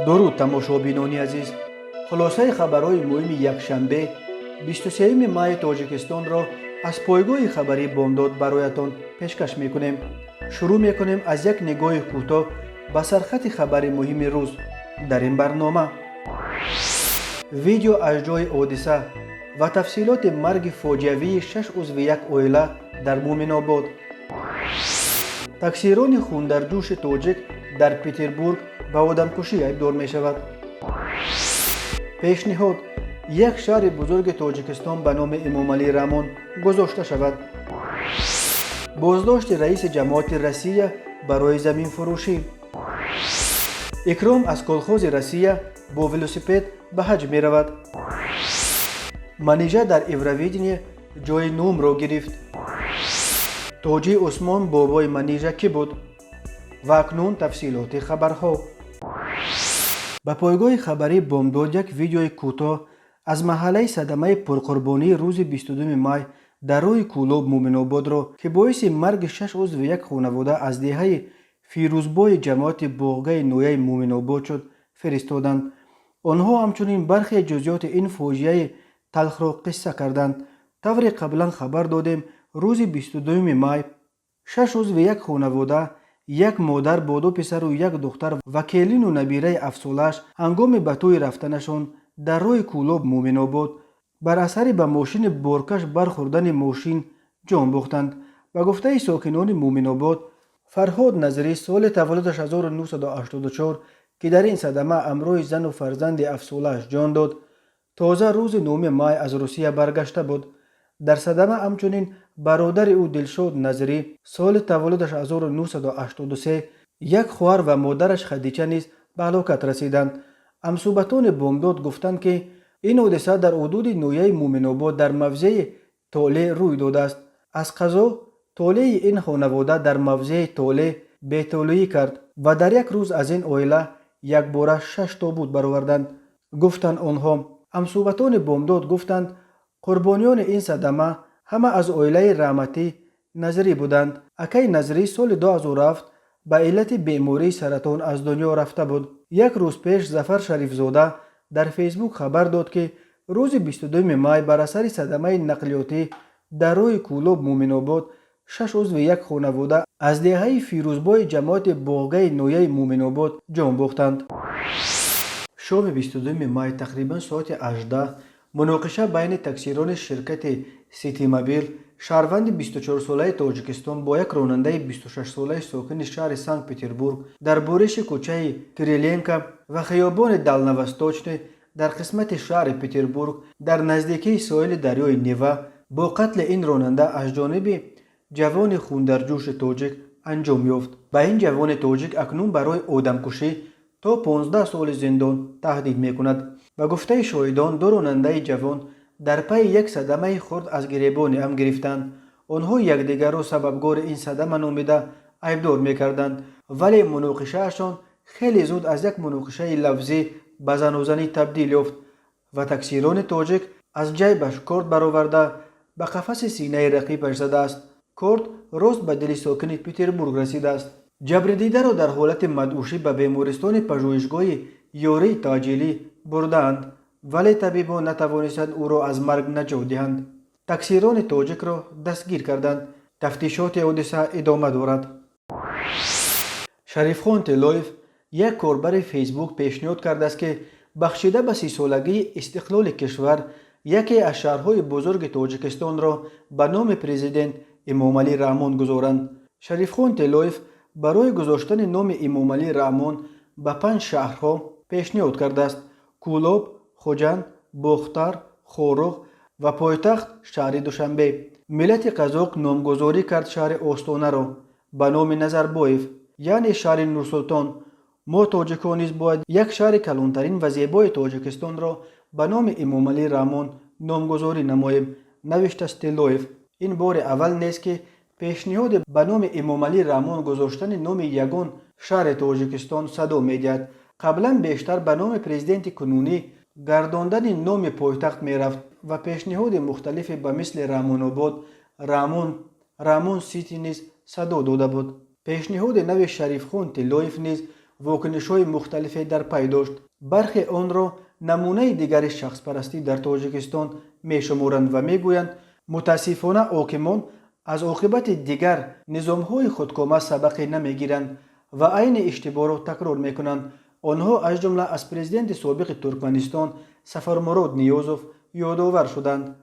дуруд тамошобинони азиз, хулосаи хабарҳои муҳими якшанбе 23 майи тоҷикистонро аз пойгоҳи хабарии бомдод бароятон пешкаш мекунем. шурӯъ мекунем аз як нигоҳи кӯтоҳ ба сархати хабари муҳими рӯз дар ин барнома. видео аз ҷои ҳодиса ва тафсилоти марги фоҷиавии 6 узви як оила дар муъминобод. таксирони хундарҷӯши тоҷик дар Петербург ба одамкушӣ айбдор мешавад. пешниҳод: як шаҳри бузурги Тоҷикистон ба номи Эмомалӣ Раъмон гузошта шавад. боздошти раиси ҷамоати Россия барои заминфурӯшӣ. икром аз колхози Россия бо велосипед ба ҳаҷ меравад. манижа дар Евровидение ҷои номро гирифт. тоҷи Усмон бобои манижа кӣ буд? ва акнун тафсилоти хабарҳо. ба пойгоҳи хабарии бомдод як видеои кӯтоҳ аз маҳаллаи садамаи пурқурбонии рӯзи 22 май дар роҳи Кӯлоб Муъминободро ки боиси марги 6 узви як хонавода аз деҳаи Фирӯзбои ҷамоати боғгаи ноҳияи Муъминобод шуд фиристоданд. онҳо ҳамчунин бархе ҷузъиёти ин фоҷиаи талхро қисса карданд. тавре қаблан хабар додем, рӯзи 22 май 6 узви як хонавода, як модар бо 2 писару як духтар ва келину набираи 7 солааш ҳангоми ба тӯи рафтанашон дар роҳи Кӯлоб Муъминобод бар асари ба мошини боркаш бархӯрдани мошин ҷон бохтанд. ба гуфтаи сокинони Муъминобод, Фарҳод Назирӣ соли таваллудаш 1984 ки дар ин садама ҳамроҳи зану фарзанди 7 солааш ҷон дод, тоза рӯзи 9 май аз Русия баргашта буд. дар садама ҳамчунин бародари ӯ Дилшод Назирӣ соли таваллудаш 1983, як хоҳар ва модараш Хадича низ ба ҳалокат расиданд. ҳамсӯҳбатони бомдод гуфтанд ки ин ҳодиса дар ҳудуди ноҳияи Муъминобод дар мавзеи Толе рӯй додааст. аз қазо толеи ин хонавода дар мавзеи Толе бетолеӣ кард ва дар як рӯз аз ин оила якбора 6 тобут бароварданд, гуфтанд онҳо. ҳамсӯҳбатони бомдод гуфтанд қурбониёни ин садама ҳама аз оилаи Раъматӣ Назирӣ буданд. акаи Назирӣ соли 2007 ба иллати бемории саратон аз дунё рафта буд. як рӯз пеш Зафар Шарифзода дар фейсбук хабар дод ки рӯзи 22 май бар асари садамаи нақлиётӣ дар роҳи Кӯлоб Муъминобод 6 узви як хонавода аз деҳаи Фирӯзбои ҷамоати боғгаи ноҳияи Муъминобод ҷон бохтанд. шоми 22 май тақрибан соати 18 муноқиша байни таксирони ширкати Ситимобил шаҳрванди 24-солаи Тоҷикистон бо як ронандаи 26-солаи сокини шаҳри Санкт-Петербург дар бориши кӯчаи Кириленко ва хиёбони Далнавосточный дар қисмати шаҳри Петербург дар наздикии соҳили дарёи Нева бо қатли ин ронанда аз ҷониби ҷавони хундарҷӯши тоҷик анҷом ёфт. ба ин ҷавони тоҷик акнун барои одамкушӣ то 15 соли зиндон таҳдид мекунад. ба гуфтаи шоҳидон, 2 ронандаи ҷавон дар пайи як садамаи хурд аз гиребони ҳам гирифтанд. онҳо якдигарро сабабгори ин садама номида айбдор мекарданд, вале муноқишаашон хеле зуд аз як муноқишаи лафзӣ ба занозанӣ табдил ёфт ва таксирони тоҷик аз ҷайбаш корд бароварда ба қафаси синаи рақибаш задааст. корд рост ба дили сокини Петербург расидааст. ҷабридидаро дар ҳолати мадъушӣ ба бемористони пажӯҳишгоҳи ёрии таъҷилӣ бурдаанд, вале табибон натавонистанд ӯро аз марг наҷот диҳанд. таксирони тоҷикро дастгир карданд. тафтишоти ҳодиса идома дорад. Шарифхон Тилоев, як корбари фейсбук, пешниҳод кардааст ки бахшида ба 30-солагии истиқлоли кишвар яке аз шаҳрҳои бузурги Тоҷикистонро ба номи президент Эмомалӣ Раъмон гузоранд. Шарифхон Тилоев барои гузоштани номи Эмомалӣ Раъмон ба 5 шаҳрҳо пешниҳод кардааст: Кӯлоб, Хуҷанд, Бохтар, Хоруғ ва пойтахт шаҳри Душанбе. миллати қазоқ номгузорӣ кард шаҳри Остонаро ба номи Назарбоев, яъне шаҳри Нурсултон. мо тоҷикон низ бояд як шаҳри калонтарин ва зебои Тоҷикистонро ба номи Эмомалӣ Раъмон номгузорӣ намоем, навиштааст Тилоев. ин бори аввал нест ки пешниҳоди ба номи Эмомалӣ Раъмон гузоштани номи ягон шаҳри Тоҷикистон садо медиҳад. қаблан бештар ба номи президенти кунунӣ гардондани номи пойтахт мерафт ва пешниҳоди мухталифе ба мисли Раъмонобод, Раъмон Сити низ садо дода буд. пешниҳоди нави Шарифхон Тилоев низ واکنش‌های مختلفی در پی داشت. برخی آن را نمونه دیگر شخص پرستی در تاجیکستان می‌شمارند و می‌گویند متاسفانه حاکمان از عاقبت دیگر نظام‌های خودکامه سبقی نمی‌گیرند و عین اشتباه را تکرار می‌کنند. آنها از جمله از پرزیدنت سابق ترکمنستان سفرمراد نیازوف یادآور شدند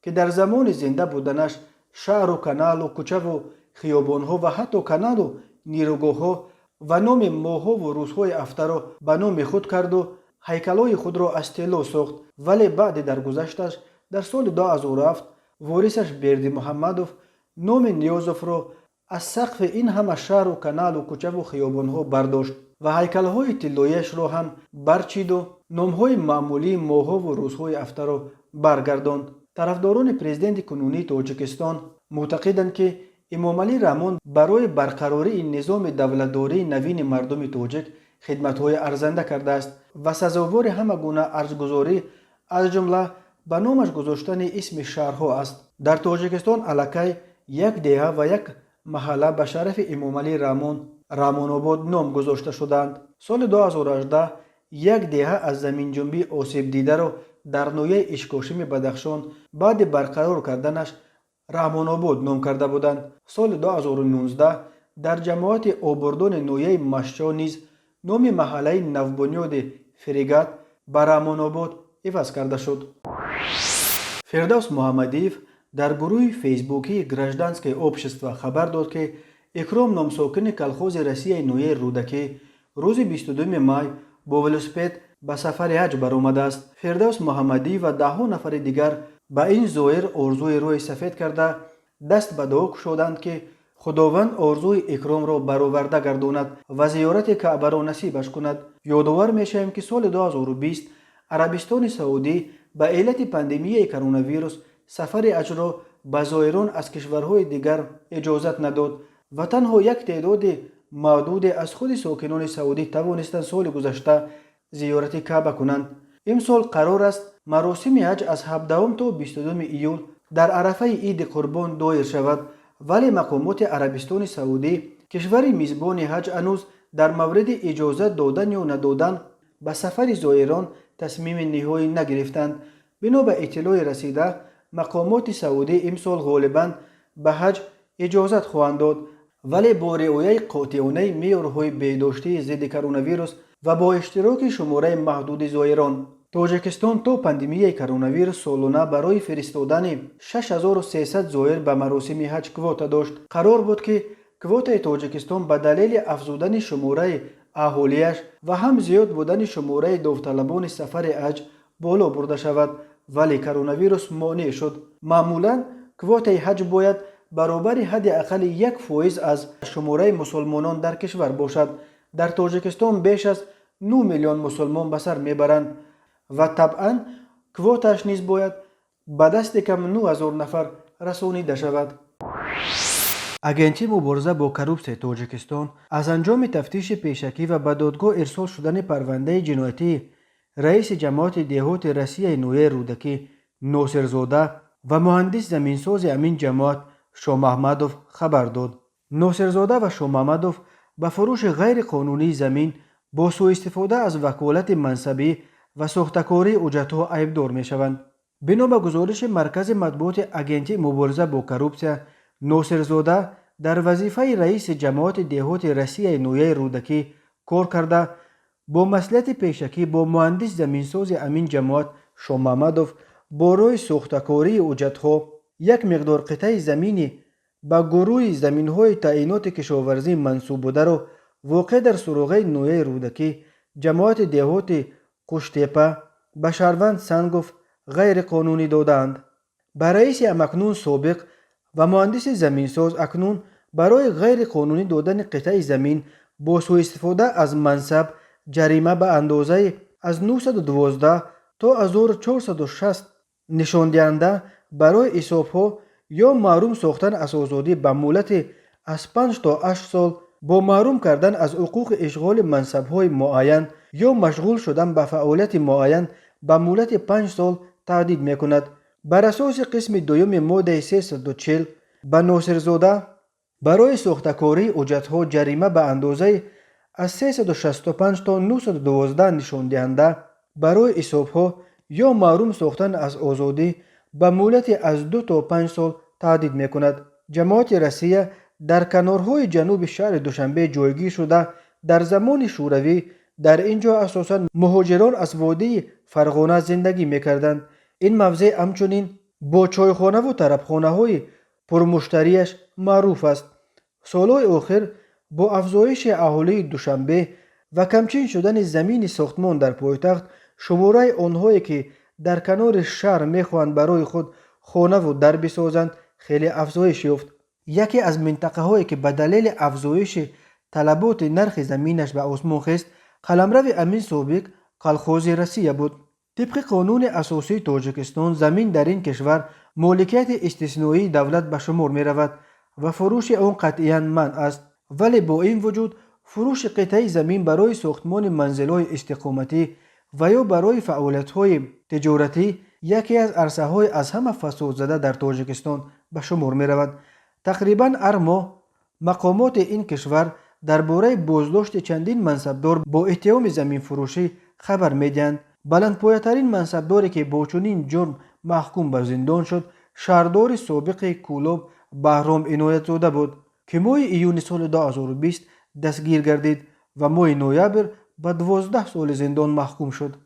که در زمان زنده بودنش شهر و کانال و کوچه و خیابان‌ها و حتی کانال و نیروگاه‌ها و نام ماه‌ها و روزهای هفته را به نام خود کرد و هیکل‌های خود را از طلا ساخت. ولی بعد در گذشتش در سال 2007 وارثش بردی محمدوف نام نیازوف را از سقف این همه شهر و کانال و کوچه و خیابان‌ها برداشت و هیکل‌های طلایی‌اش را هم برچید و نام‌های معمولی ماه‌ها و روزهای هفته را برگرداند. طرفداران پرزیدنت کنونی تاجیکستان معتقدند که امامعلی رحمان برای برقراری نظام دولتداری نوین مردم تاجیک خدمت‌های ارزنده کرده است و سزاوار همه گونه ارزگزاری از جمله به نامش گذاشتن اسم شهرها است. در تاجیکستان الکی یک دهه و یک محله به شرف امامعلی رحمان آباد نام گذاشته شدند. سال 2018 یک دهه از زمین جنبی آسیب دیده را در نویه اشکاشم بدخشان بعد برقرار کردنش رحمان آباد نام کرده بودند. سال 2019 در جماعت آبردان نویه مشچا نیز نام محله نوبنیاد فریگات به رحمان آباد عوض کرده شد. فردوس محمدیف در گروه فیسبوکی گراژدانسکه общество خبر داد که اکرام نامساکن کلخوز روسیه نویه رودکی روز 22 مای با ولوسپد به سفر حج برآمده است. فردوس محمدی و 10 نفر دیگر به این زائر آرزوی روی سفید کرده دست به دعا گشودند که خداوند آرزوی اکرام را برآورده گرداند و زیارت کعبه را نصیبش کند. یادآور میشیم که سال 2020 عربستان سعودی به علت پاندمی کرونا ویروس سفر حج را به زائران از کشورهای دیگر اجازت نداد و تنها یک تعداد محدود از خود ساکنان سعودی توانستند سال گذشته زیارت کعبه کنند. امسال قرار است مراسم حج از 17 تا 22 ایول در عرفه عید قربان دایر شود، ولی مقامات عربستان سعودی کشور میزبان حج هنوز در مورد اجازت دادن یا ندادن به سفر زائران تصمیم نهایی نگرفتند. بنا به اطلاع رسیده مقامات سعودی امسال غالباً به حج اجازت خواهند داد، ولی با رعایت قاطعانه معیارهای بهداشتی ضد کرونا ویروس و با اشتراک شماره محدود زائران. تاجیکستان تا پاندمی کرونا ویروس سالانه برای فرستادن 6300 زائر به مراسم حج کواتا داشت. قرار بود که کوتای تاجیکستان به دلیل افزودن شماره اهالیش و هم زیاد بودن شماره داوطلبان سفر حج بالا برده شود، ولی کرونا ویروس مانع شد. معمولا کوتای حج باید برابر حداقل 1% از شماره مسلمانان در کشور باشد. در تاجیکستان بیش از 9 میلیون مسلمان به سر میبرند و طبعا کوتاش نیز باید به دست کم 9000 نفر رسانیده شود. اگنسی مبارزه با کروپسیون تاجیکستان از انجام تفتیش پیشکی و به دادگاه ارسال شدن پرونده جنایتی رئیس جماعت دهات روسیه نویه رودکی ناصرزاده و مهندس زمینساز امین جماعت شاه محمدوف خبر داد. ناصرزاده و شاه محمدوف به فروش غیر قانونی زمین با سوء استفاده از وکالت منصبی و ساختکاری اجرت‌ها عیبدار می‌شوند. بنا به گزارش مرکز مطبوعات اگنسی مبارزه با کروپسیون، ناصرزاده در وظیفه رئیس جماعت دهات روسیه نویه رودکی کار کرده با مصلحت پیشکی با مهندس زمینساز امین جماعت شاه محمدوف برای ساختکاری اجرت‌ها یک مقدار قطعه زمینی به گروه زمین‌های تعیینات کشاورزی منسوب بوده را واقع در سروغه نویه رودکی جماعت دهات قشتیپه به شهروند سنگوف غیر قانونی دادند. به رئیس همکنون سابق و مهندس زمینساز اکنون برای غیر قانونی دادن قطعه زمین با سوء استفاده از منصب جریمه به اندازه از 912 تا 1460 نشان دهنده برای حساب‌ها یا محروم ساختن از آزادی به مهلت از 5 تا 8 سال با محروم کردن از حقوق اشغال منصب‌های معین یا مشغول شدن به فعالیت معین به مهلت 5 سال تهدید می‌کند. بر اساس قسم دوم ماده 340 به ناصرزاده برای ساختکاری اجرت‌ها جریمه به اندازه از 365 تا 912 نشان دهنده برای حسابها یا محروم ساختن از آزادی به مدت از 2 تا 5 سال تهدید میکند. جماعت روسیه در کنارهای جنوب شهر دوشنبه جایگیر شده در زمان شوروی در اینجا اساساً مهاجران از وادی فرغانه زندگی میکردند. این موضع همچنین با چایخانه و طربخانه های پرمشتریش معروف است. سالهای آخر با افزایش اهالی دوشنبه و کمچین شدن زمین ساختمان در پایتخت، شماره آنهایی که در کنار شهر میخواهند برای خود خانه و در بسازند خیلی افزایش یافت. یکی از منطقه هایی که به دلیل افزایش طلبات نرخ زمینش به آسمان خست قلمرو امین سابق کالخوز روسیه بود. طبق قانون اساسی تاجیکستان زمین در این کشور مالکیت استثنایی دولت به شمار می رود و فروش آن قطعاً منع است. ولی با این وجود فروش قطعه زمین برای ساختمان منزل‌های استقامتی و یا برای فعالیت‌های تجارتی یکی از عرصه‌های از همه فساد زده در تاجیکستان به شمار می رود. تقریباً هر ماه مقامات این کشور درباره بازداشت چندین منصبدار با اتهام زمین فروشی خبر میدهند. بلندپایه‌ترین منصبداری که با چنین جرم محکوم به زندان شد شهردار سابق کولوب بهرام عنایت زاده بود که ماه ایون سال 2020 دستگیر گردید و ماه نوامبر به 12 سال زندان محکوم شد.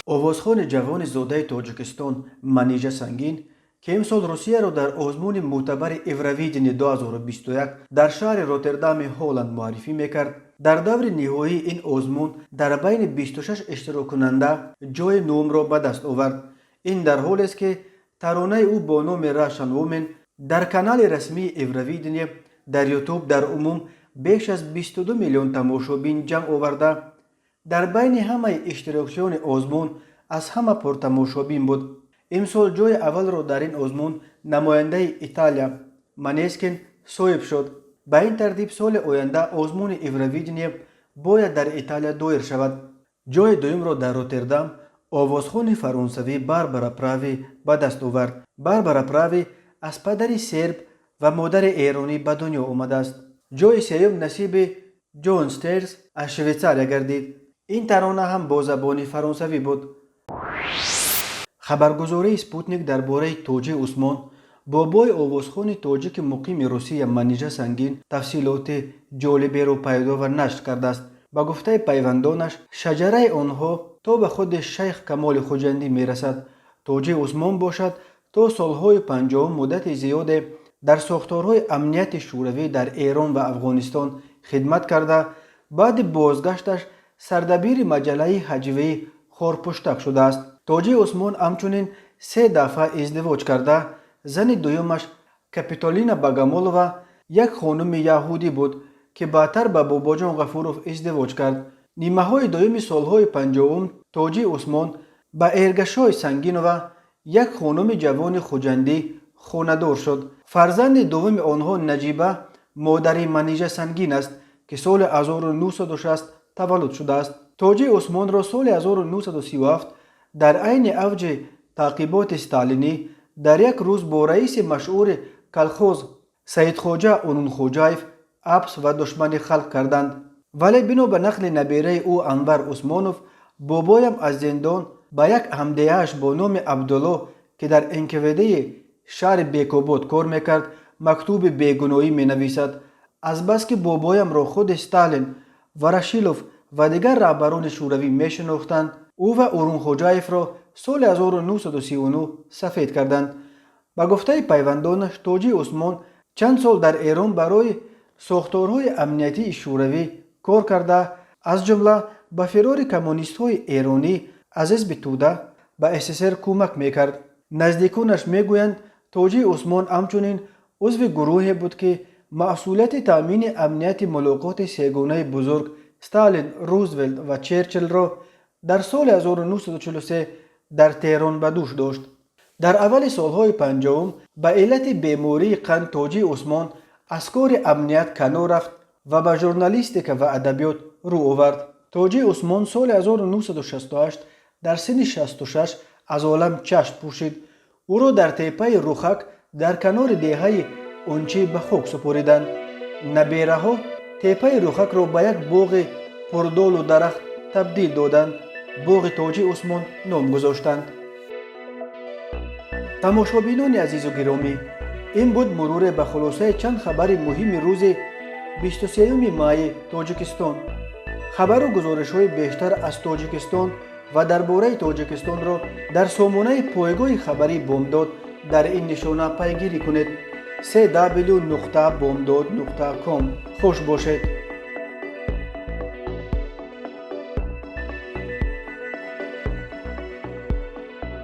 آوازخوان جوان زاده تاجیکستان منیژه سنگین که امسال روسیه را در آزمون معتبر ایورویژن 2021 در شهر روتردام هلند معرفی میکرد، در دور نهایی این آزمون در بین 26 اشتراک کننده جای نهم را به دست آورد. این در حالی است که ترانه او با نام راشن وومن در کانال رسمی ایورویژن در یوتیوب در عموم بیش از 22 میلیون تماشابین جمع آورده در بین همه اشتراکیان آزمون از همه پرتماشابین بود. امسال جای اول را در این آزمون نماینده ایتالیا مانسکین صاحب شد. به این ترتیب سال آینده آزمون ایورویژن باید در ایتالیا دایر شود. جای دوم را در روتردام آوازخوان فرانسوی باربارا پراوی به دست آورد. باربارا پراوی از پدری سرب و مادر ایرانی به دنیا آمده است. جای سوم نصیب جون استرز از شویتزاریا گردید. این ترانه هم با زبان فرانسوی بود. خبرگزاری سپوتنیک درباره توجی عثمان بابای آوازخوان تاجیک مقیم روسیه منیژه سنگین تفصیلات جالبی را پیدا و نشر کرده است. با گفته پیوندانش شجره آنها تا به خود شیخ کمال خوجندی میرسد. توجی عثمان باشد تا سالهای 50 مدت زیاد در ساختارهای امنیت شوروی در ایران و افغانستان خدمت کرده، بعد بازگشتش سردبیر مجله هجوی خارپشتک شده است. توجی عثمان همچنین 3 دفعه ازدواج کرده، زن دویمش کپیتالینا باگامولووا یک خانم یهودی بود که بعدتر با باباجان غفوروف ازدواج کرد. نیمه های دویم سالهای 50 توجی عثمان با ارگشای سنگینووا یک خانم جوان خوجندی خانه‌دار شد. فرزند دوم آنها نجیبه مادر منیژه سنگین است که سال 1960 تولد شده است. توجی عثمان را سال 1937 در عین اوج تعقیبات استالینی در یک روز با رئیس مشهور کالخوز سید خوجه اونون خوجایف حبس و دشمن خلق کردند. ولی بنا به نقل نبیره او انور عثمانوف بابایم از زندان با یک همدیه‌اش با نام عبدالله که در انکویده شهر بیکوبوت کار میکرد مکتوب بیگناهی می نویسد. از بس که بابایم را خود استالین و راشیلوف و دیگر رهبران شوروی می شناختند، او و اورون خوجایف را سال 1939 سفید کردند. با گفته پیوندانش توجی عثمان چند سال در ایران برای ساختارهای امنیتی شوروی کار کرده، از جمله به فرار کمونیست های ایرانی از حزب توده به SSR کمک میکرد. نزدیکانش میگویند توجی عثمان همچنین عضو گروهی بود که مسئولیت تامین امنیت ملاقات سه‌گانه بزرگ استالین، روزولت و چرچیل را در سال 1943 در تهران به دوش داشت. در اول سالهای 50 به علت بیماری قند توجی عثمان از کار امنیت کنار رفت و به ژورنالیستیک و ادبیات رو آورد. توجی عثمان سال 1968 در سن 66 از عالم چشم پوشید. او را در تپه روخک در کنار دیهه اونچی به خاک سپاریدند. نبیره ها تپه رخک را به یک باغ پردال و درخت تبدیل دادند. باغ تاج عثمان نام گذاشتند. تماشابینان عزیز و گرامی، این بود مرور به خلاصه چند خبر مهم روز 23 مای تاجیکستان. خبر و گزارش های بیشتر از تاجیکستان و درباره تاجیکستان را در سامانه پایگاه خبری بامداد در این نشانه پیگیری کنید: www.bomdad.com. خوش باشید.